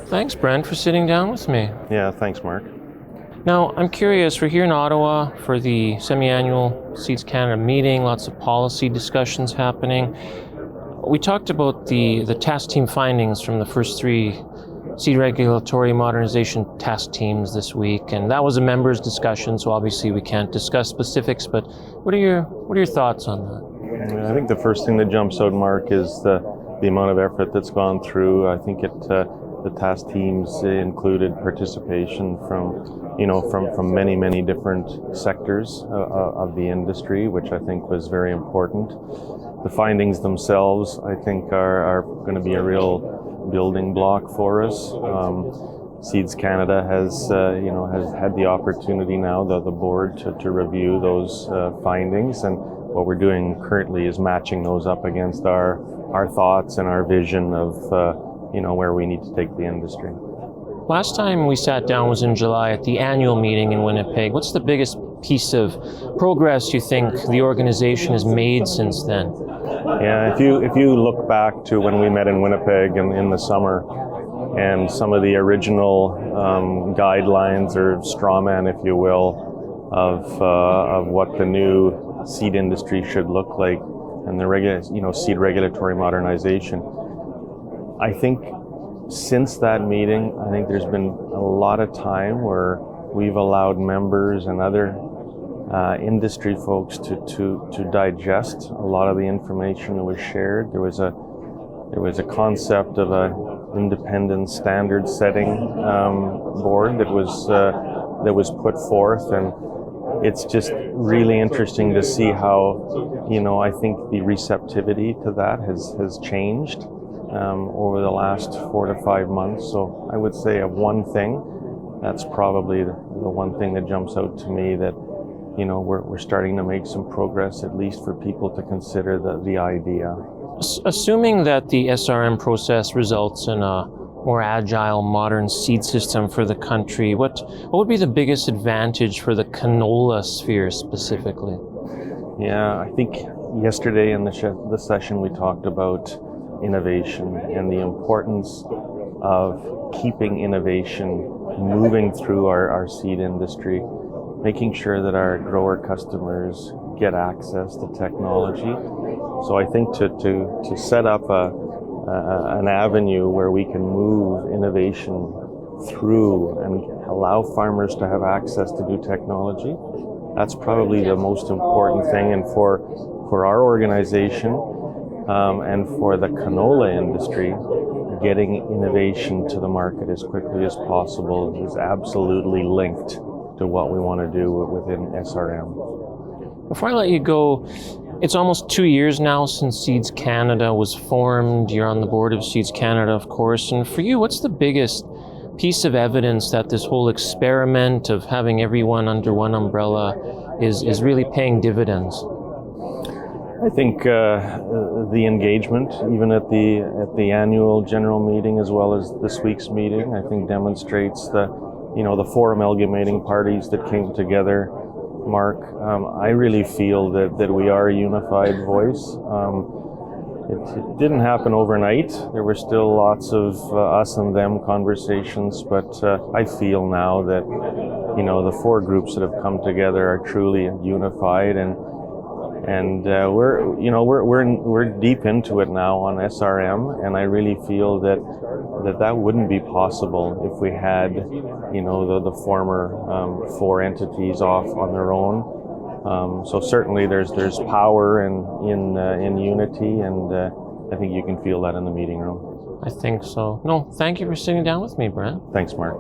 Thanks, Brent, for sitting down with me. Yeah, thanks, Mark. Now, I'm curious, we're here in Ottawa for the semi-annual Seeds Canada meeting, lots of policy discussions happening. We talked about the task team findings from the first 3 seed regulatory modernization task teams this week, and that was a members' discussion, so obviously we can't discuss specifics, but what are your thoughts on that? I think the first thing that jumps out, Mark, is the amount of effort that's gone through. I think the task teams included participation from many different sectors of the industry, which I think was very important. The findings themselves, I think, are going to be a real building block for us. Seeds Canada has had the opportunity now, the board, to review those findings, and what we're doing currently is matching those up against our thoughts and our vision of where we need to take the industry. Last time we sat down was in July at the annual meeting in Winnipeg. What's the biggest piece of progress you think the organization has made since then? Yeah, if you look back to when we met in Winnipeg in the summer, and some of the original guidelines or straw man, if you will, of what the new seed industry should look like, and the seed regulatory modernization, I think since that meeting, I think there's been a lot of time where we've allowed members and other industry folks to digest a lot of the information that was shared. There was a concept of a independent standard setting board that was put forth, and it's just really interesting to see how I think the receptivity to that has changed over the last 4 to 5 months. So I would say of one thing, that's probably the one thing that jumps out to me, that we're starting to make some progress, at least for people to consider the idea. Assuming that the SRM process results in a more agile, modern seed system for the country, what would be the biggest advantage for the canola sphere specifically? Yeah, I think yesterday in the session we talked about innovation and the importance of keeping innovation moving through our seed industry, making sure that our grower customers get access to technology. So I think to set up an avenue where we can move innovation through and allow farmers to have access to new technology, that's probably the most important thing. And for our organization and for the canola industry, getting innovation to the market as quickly as possible is absolutely linked to what we want to do within SRM. Before I let you go, it's almost 2 years now since Seeds Canada was formed. You're on the board of Seeds Canada, of course. And for you, what's the biggest piece of evidence that this whole experiment of having everyone under one umbrella is really paying dividends? I think the engagement, even at the annual general meeting as well as this week's meeting, I think demonstrates the four amalgamating parties that came together. Mark, I really feel that we are a unified voice. It didn't happen overnight. There were still lots of us and them conversations, but I feel now that the 4 groups that have come together are truly unified, and we're deep into it now on SRM, and I really feel that wouldn't be possible if we had the former 4 entities off on their own. So certainly there's power in unity, and I think you can feel that in the meeting room. I think so. No, thank you for sitting down with me, Brent. Thanks, Mark.